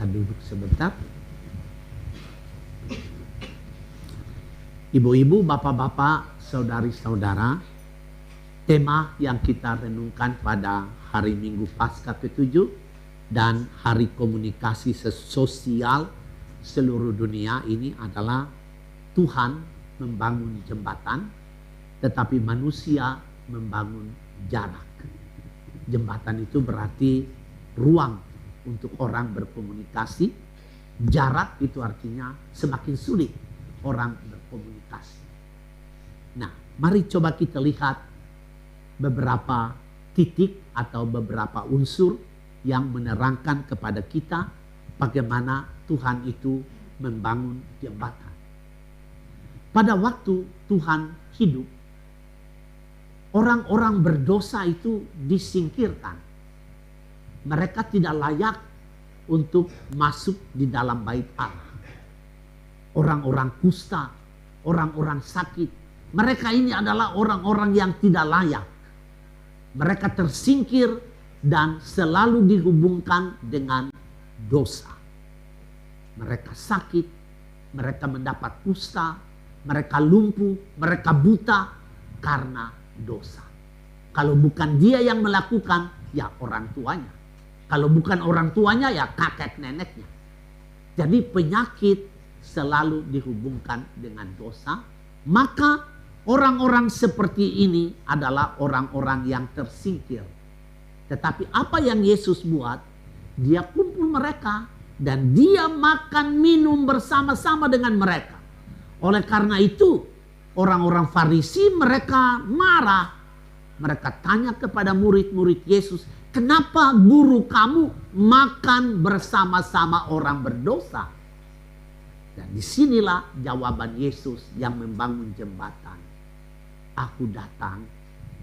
Silakan duduk sebentar. Ibu-ibu, bapak-bapak, saudari-saudara, tema yang kita renungkan pada hari Minggu Paskah ke-7 dan hari komunikasi sosial seluruh dunia ini adalah Tuhan membangun jembatan, tetapi manusia membangun jarak. Jembatan itu berarti ruang untuk orang berkomunikasi. Jarak itu artinya semakin sulit orang berkomunikasi. Nah, mari coba kita lihat beberapa titik atau beberapa unsur yang menerangkan kepada kita bagaimana Tuhan itu membangun jembatan. Pada waktu Tuhan hidup, orang-orang berdosa itu disingkirkan. Mereka tidak layak untuk masuk di dalam bait Allah. Orang-orang kusta, orang-orang sakit, mereka ini adalah orang-orang yang tidak layak. Mereka tersingkir dan selalu dihubungkan dengan dosa. Mereka sakit, mereka mendapat kusta, mereka lumpuh, mereka buta karena dosa. Kalau bukan dia yang melakukan, ya orang tuanya. Kalau bukan orang tuanya, ya kakek neneknya. Jadi penyakit selalu dihubungkan dengan dosa. Maka orang-orang seperti ini adalah orang-orang yang tersingkir. Tetapi apa yang Yesus buat? Dia kumpul mereka dan dia makan minum bersama-sama dengan mereka. Oleh karena itu orang-orang Farisi mereka marah. Mereka tanya kepada murid-murid Yesus, kenapa guru kamu makan bersama-sama orang berdosa? Dan disinilah jawaban Yesus yang membangun jembatan. Aku datang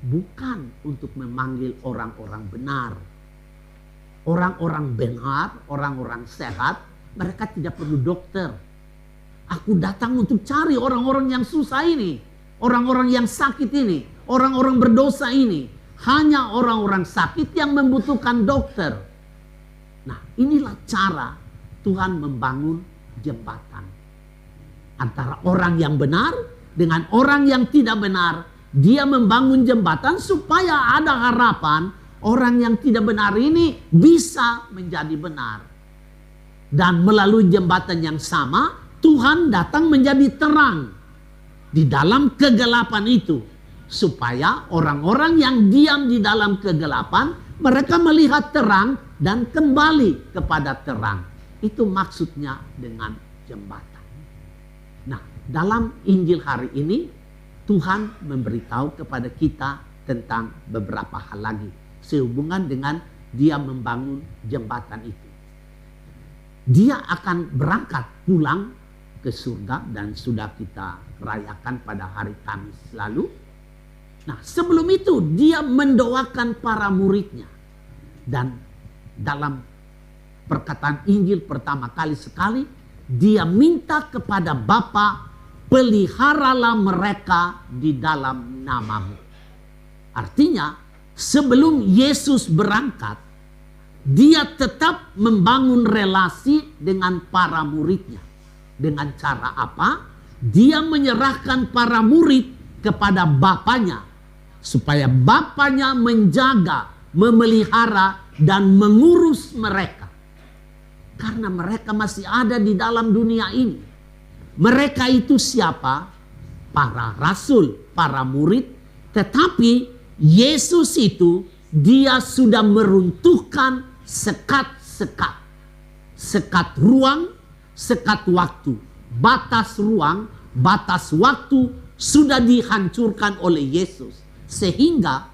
bukan untuk memanggil orang-orang benar. Orang-orang benar, orang-orang sehat, mereka tidak perlu dokter. Aku datang untuk cari orang-orang yang susah ini, orang-orang yang sakit ini, orang-orang berdosa ini. Hanya orang-orang sakit yang membutuhkan dokter. Nah, inilah cara Tuhan membangun jembatan antara orang yang benar dengan orang yang tidak benar. Dia membangun jembatan supaya ada harapan orang yang tidak benar ini bisa menjadi benar. Dan melalui jembatan yang sama, Tuhan datang menjadi terang di dalam kegelapan itu. Supaya orang-orang yang diam di dalam kegelapan, mereka melihat terang dan kembali kepada terang. Itu maksudnya dengan jembatan. Nah, dalam Injil hari ini, Tuhan memberitahu kepada kita tentang beberapa hal lagi. Sehubungan dengan dia membangun jembatan itu. Dia akan berangkat pulang ke surga dan sudah kita rayakan pada hari Kamis lalu. Nah, sebelum itu dia mendoakan para muridnya. Dan dalam perkataan Injil pertama kali sekali, dia minta kepada Bapa, peliharalah mereka di dalam namamu. Artinya, sebelum Yesus berangkat, dia tetap membangun relasi dengan para muridnya. Dengan cara apa? Dia menyerahkan para murid kepada Bapanya. Supaya Bapanya menjaga, memelihara, dan mengurus mereka. Karena mereka masih ada di dalam dunia ini. Mereka itu siapa? Para rasul, para murid. Tetapi Yesus itu dia sudah meruntuhkan sekat-sekat. Sekat ruang, sekat waktu. Batas ruang, batas waktu sudah dihancurkan oleh Yesus. Sehingga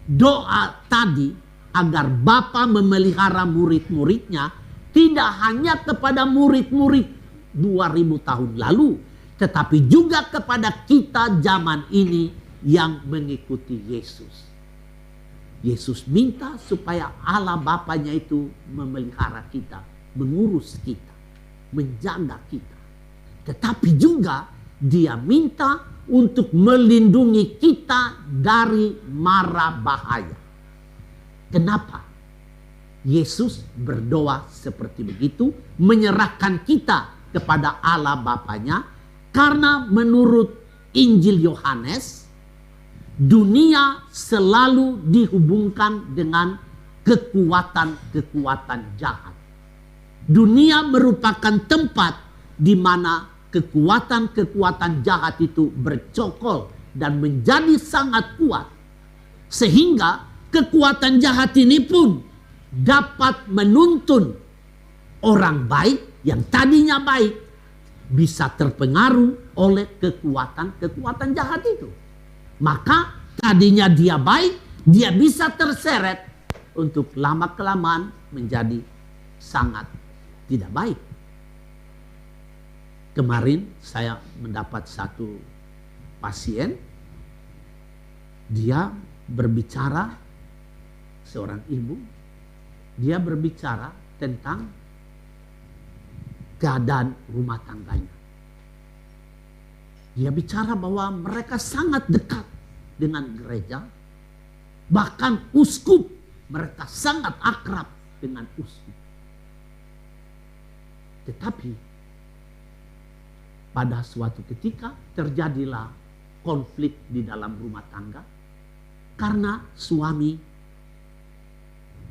doa tadi agar Bapa memelihara murid-muridnya tidak hanya kepada murid-murid 2000 tahun lalu, tetapi juga kepada kita zaman ini yang mengikuti Yesus. Yesus minta supaya Allah Bapanya itu memelihara kita, mengurus kita, menjaga kita. Tetapi juga dia minta untuk melindungi kita dari mara bahaya. Kenapa? Yesus berdoa seperti begitu, menyerahkan kita kepada Allah Bapanya, karena menurut Injil Yohanes, dunia selalu dihubungkan dengan kekuatan-kekuatan jahat. Dunia merupakan tempat di mana kekuatan-kekuatan jahat itu bercokol dan menjadi sangat kuat. Sehingga kekuatan jahat ini pun dapat menuntun orang baik yang tadinya baik bisa terpengaruh oleh kekuatan-kekuatan jahat itu. Maka tadinya dia baik, dia bisa terseret untuk lama-kelamaan menjadi sangat tidak baik. Kemarin saya mendapat satu pasien, dia berbicara, seorang ibu, dia berbicara tentang keadaan rumah tangganya. Dia bicara bahwa mereka sangat dekat dengan gereja, bahkan uskup, mereka sangat akrab dengan uskup. Tetapi pada suatu ketika terjadilah konflik di dalam rumah tangga karena suami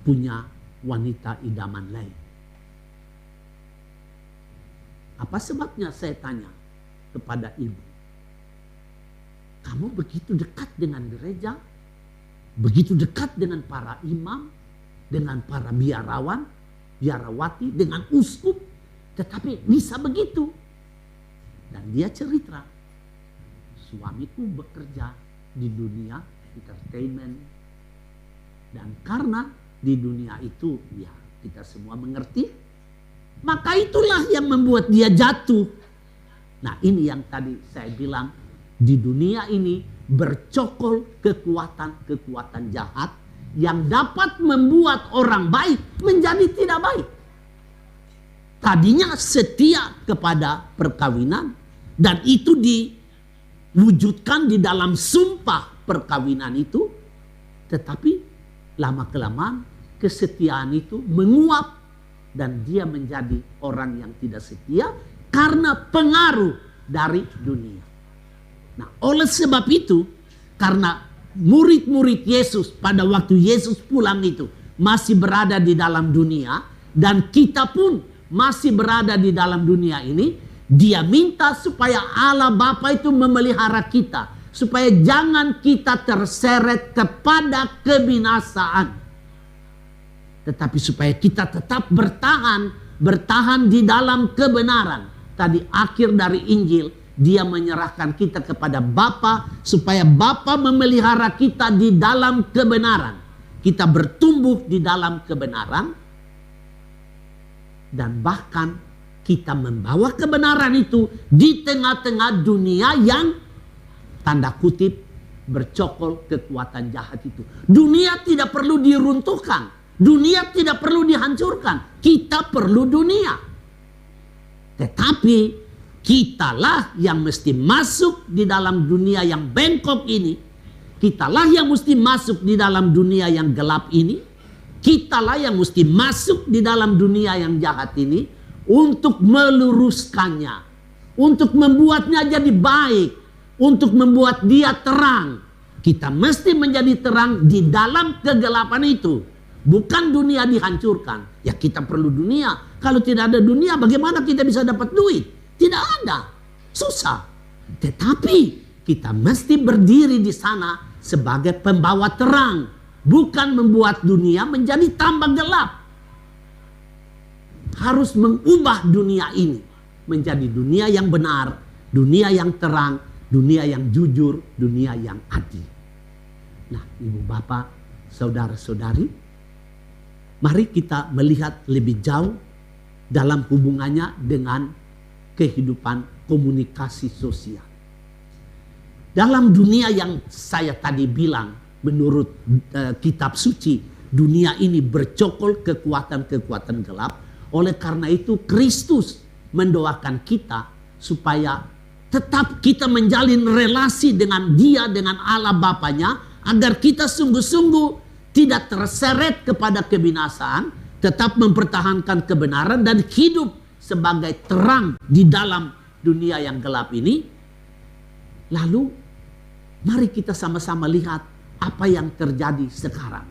punya wanita idaman lain. Apa sebabnya, saya tanya kepada ibu. Kamu begitu dekat dengan gereja, begitu dekat dengan para imam, dengan para biarawan, biarawati, dengan uskup, tetapi bisa begitu. Dan dia cerita, suamiku bekerja di dunia entertainment, dan karena di dunia itu ya kita semua mengerti, maka itulah yang membuat dia jatuh. Nah, ini yang tadi saya bilang, di dunia ini bercokol kekuatan-kekuatan jahat yang dapat membuat orang baik menjadi tidak baik. Tadinya setia kepada perkawinan, dan itu diwujudkan di dalam sumpah perkawinan itu, tetapi lama-kelamaan kesetiaan itu menguap dan dia menjadi orang yang tidak setia karena pengaruh dari dunia. Nah, oleh sebab itu, karena murid-murid Yesus pada waktu Yesus pulang itu masih berada di dalam dunia, dan kita pun masih berada di dalam dunia ini, dia minta supaya Allah Bapa itu memelihara kita, supaya jangan kita terseret kepada kebinasaan, tetapi supaya kita tetap bertahan di dalam kebenaran. Tadi akhir dari Injil, dia menyerahkan kita kepada Bapa supaya Bapa memelihara kita di dalam kebenaran. Kita bertumbuh di dalam kebenaran, dan bahkan kita membawa kebenaran itu di tengah-tengah dunia yang tanda kutip bercokol kekuatan jahat itu. Dunia tidak perlu diruntuhkan, dunia tidak perlu dihancurkan, kita perlu dunia. Tetapi kitalah yang mesti masuk di dalam dunia yang bengkok ini. Kitalah yang mesti masuk di dalam dunia yang gelap ini. Kitalah yang mesti masuk di dalam dunia yang jahat ini untuk meluruskannya, untuk membuatnya jadi baik, untuk membuat dia terang. Kita mesti menjadi terang di dalam kegelapan itu. Bukan dunia dihancurkan. Ya, kita perlu dunia. Kalau tidak ada dunia, bagaimana kita bisa dapat duit? Tidak ada. Susah. Tetapi kita mesti berdiri di sana sebagai pembawa terang. Bukan membuat dunia menjadi tambah gelap. Harus mengubah dunia ini menjadi dunia yang benar, dunia yang terang, dunia yang jujur, dunia yang adil. Nah, ibu bapak, saudara-saudari, mari kita melihat lebih jauh dalam hubungannya dengan kehidupan komunikasi sosial. Dalam dunia yang saya tadi bilang, menurut kitab suci, dunia ini bercokol kekuatan-kekuatan gelap. Oleh karena itu Kristus mendoakan kita supaya tetap kita menjalin relasi dengan Dia, dengan Allah Bapanya, agar kita sungguh-sungguh tidak terseret kepada kebinasaan, tetap mempertahankan kebenaran dan hidup sebagai terang di dalam dunia yang gelap ini. Lalu mari kita sama-sama lihat apa yang terjadi sekarang.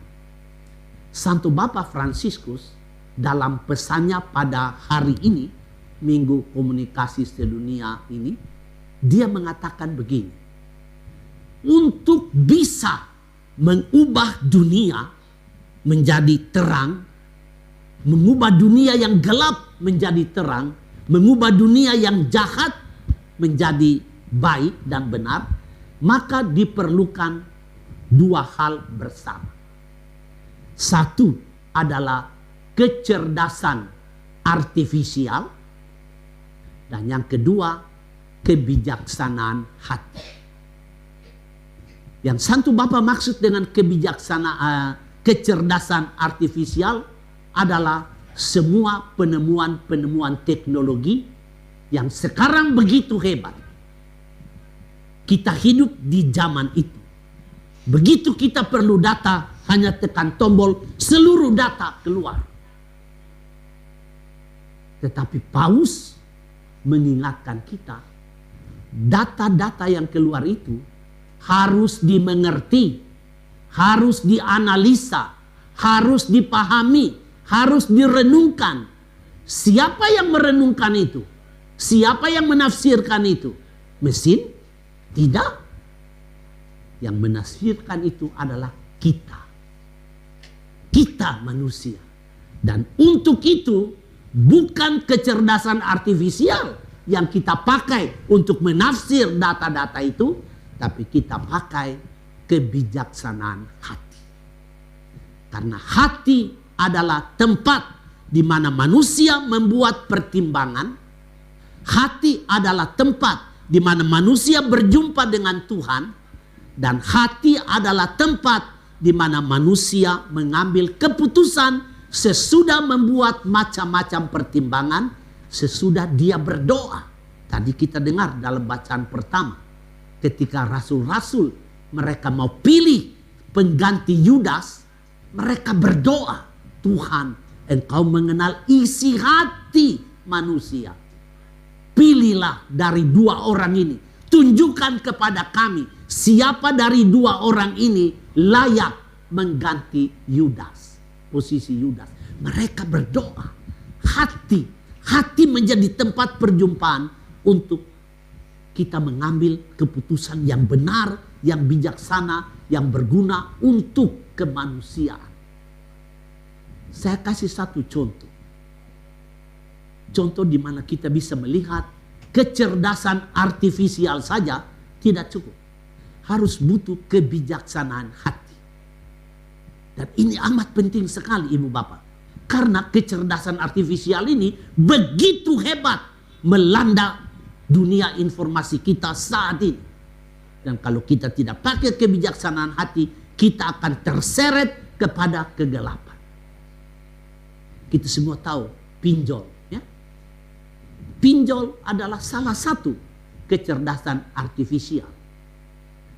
Santo Bapa Fransiskus dalam pesannya pada hari ini, Minggu Komunikasi Sedunia ini, dia mengatakan begini: untuk bisa mengubah dunia menjadi terang, mengubah dunia yang gelap menjadi terang, mengubah dunia yang jahat menjadi baik dan benar, maka diperlukan dua hal bersama. Satu adalah kecerdasan artifisial, dan yang kedua kebijaksanaan hati. Yang Santo Bapa maksud dengan kecerdasan artifisial adalah semua penemuan-penemuan teknologi yang sekarang begitu hebat. Kita hidup di zaman itu. Begitu kita perlu data, hanya tekan tombol, seluruh data keluar. Tetapi Paus mengingatkan kita, data-data yang keluar itu harus dimengerti, harus dianalisa, harus dipahami, harus direnungkan. Siapa yang merenungkan itu? Siapa yang menafsirkan itu? Mesin? Tidak. Yang menafsirkan itu adalah kita. Kita manusia. Dan untuk itu bukan kecerdasan artifisial yang kita pakai untuk menafsir data-data itu, tapi kita pakai kebijaksanaan hati. Karena hati adalah tempat di mana manusia membuat pertimbangan. Hati adalah tempat di mana manusia berjumpa dengan Tuhan. Dan hati adalah tempat di mana manusia mengambil keputusan sesudah membuat macam-macam pertimbangan, sesudah dia berdoa. Tadi kita dengar dalam bacaan pertama, ketika rasul-rasul mereka mau pilih pengganti Yudas, mereka berdoa, Tuhan, Engkau mengenal isi hati manusia. Pilihlah dari dua orang ini, tunjukkan kepada kami siapa dari dua orang ini layak mengganti Yudas, posisi Yudas. Mereka berdoa. Hati menjadi tempat perjumpaan untuk kita mengambil keputusan yang benar, yang bijaksana, yang berguna untuk kemanusiaan. Saya kasih satu contoh. Contoh di mana kita bisa melihat kecerdasan artifisial saja tidak cukup. Harus butuh kebijaksanaan hati. Dan ini amat penting sekali Ibu Bapak. Karena kecerdasan artifisial ini begitu hebat melanda dunia informasi kita saat ini. Dan kalau kita tidak pakai kebijaksanaan hati, kita akan terseret kepada kegelapan. Kita semua tahu pinjol. Ya? Pinjol adalah salah satu kecerdasan artifisial.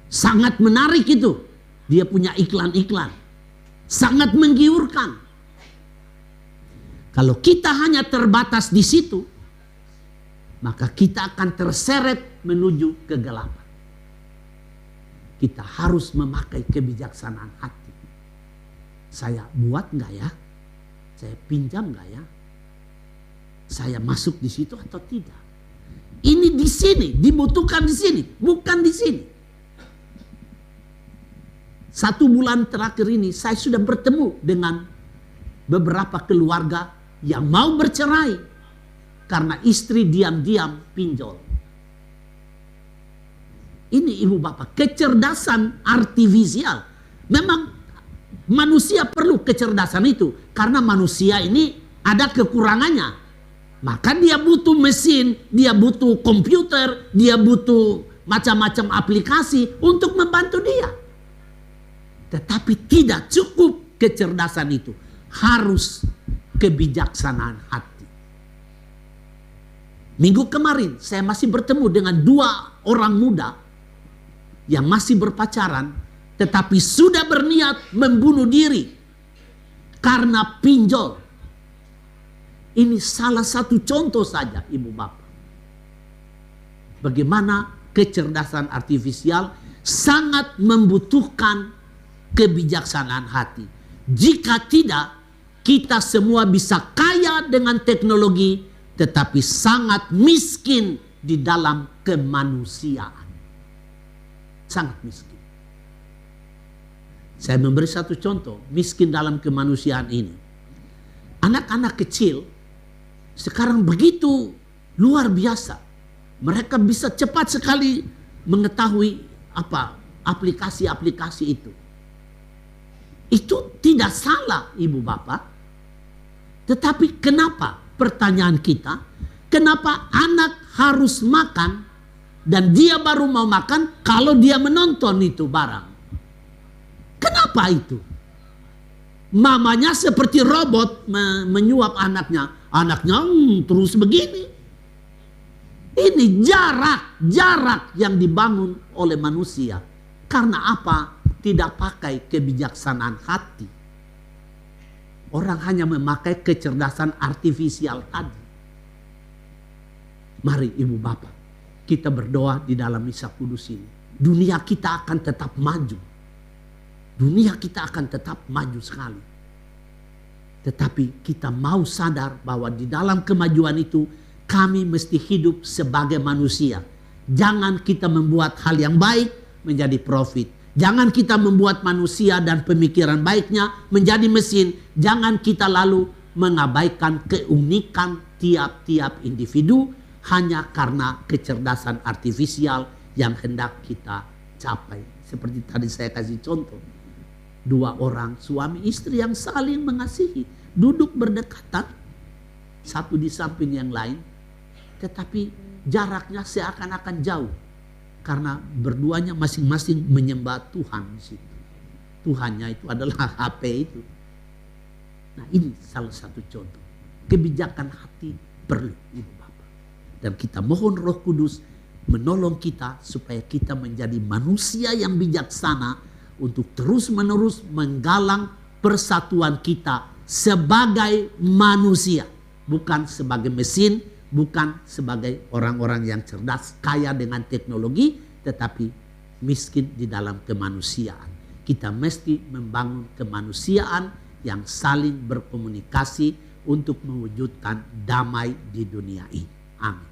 Sangat menarik itu. Dia punya iklan-iklan. Sangat menggiurkan. Kalau kita hanya terbatas di situ, maka kita akan terseret menuju kegelapan. Kita harus memakai kebijaksanaan hati. Saya buat nggak ya? Saya pinjam nggak ya? Saya masuk di situ atau tidak? Ini di sini, dibutuhkan di sini, bukan di sini. 1 bulan terakhir ini saya sudah bertemu dengan beberapa keluarga yang mau bercerai karena istri diam-diam pinjol. Ini Ibu Bapak, kecerdasan artifisial. Memang manusia perlu kecerdasan itu karena manusia ini ada kekurangannya. Maka dia butuh mesin, dia butuh komputer, dia butuh macam-macam aplikasi untuk membantu dia. Tetapi tidak cukup kecerdasan itu. Harus kebijaksanaan hati. Minggu kemarin saya masih bertemu dengan 2 orang muda yang masih berpacaran tetapi sudah berniat membunuh diri karena pinjol. Ini salah satu contoh saja, Ibu Bapak. Bagaimana kecerdasan artifisial sangat membutuhkan kebijaksanaan hati. Jika tidak, kita semua bisa kaya dengan teknologi, tetapi sangat miskin di dalam kemanusiaan. Sangat miskin. Saya memberi satu contoh, miskin dalam kemanusiaan ini. Anak-anak kecil sekarang begitu luar biasa. Mereka bisa cepat sekali mengetahui aplikasi-aplikasi itu. Itu tidak salah, Ibu Bapak. Tetapi kenapa, pertanyaan kita, kenapa anak harus makan dan dia baru mau makan kalau dia menonton itu barang? Kenapa itu? Mamanya seperti robot menyuap anaknya. Anaknya terus begini. Ini jarak yang dibangun oleh manusia. Karena apa? Tidak pakai kebijaksanaan hati. Orang hanya memakai kecerdasan artifisial tadi. Mari Ibu Bapak, kita berdoa di dalam misa kudus ini. Dunia kita akan tetap maju. Dunia kita akan tetap maju sekali. Tetapi kita mau sadar bahwa di dalam kemajuan itu kami mesti hidup sebagai manusia. Jangan kita membuat hal yang baik menjadi profit. Jangan kita membuat manusia dan pemikiran baiknya menjadi mesin. Jangan kita lalu mengabaikan keunikan tiap-tiap individu hanya karena kecerdasan artifisial yang hendak kita capai. Seperti tadi saya kasih contoh. 2 orang suami istri yang saling mengasihi. Duduk berdekatan. Satu di samping yang lain. Tetapi jaraknya seakan-akan jauh. Karena berduanya masing-masing menyembah Tuhan di situ. Tuhannya itu adalah HP itu. Nah, ini salah satu contoh. Kebijakan hati perlu, Ibu Bapak. Dan kita mohon Roh Kudus menolong kita supaya kita menjadi manusia yang bijaksana untuk terus-menerus menggalang persatuan kita sebagai manusia. Bukan sebagai mesin, bukan sebagai orang-orang yang cerdas, kaya dengan teknologi, tetapi miskin di dalam kemanusiaan. Kita mesti membangun kemanusiaan yang saling berkomunikasi untuk mewujudkan damai di dunia ini. Amin.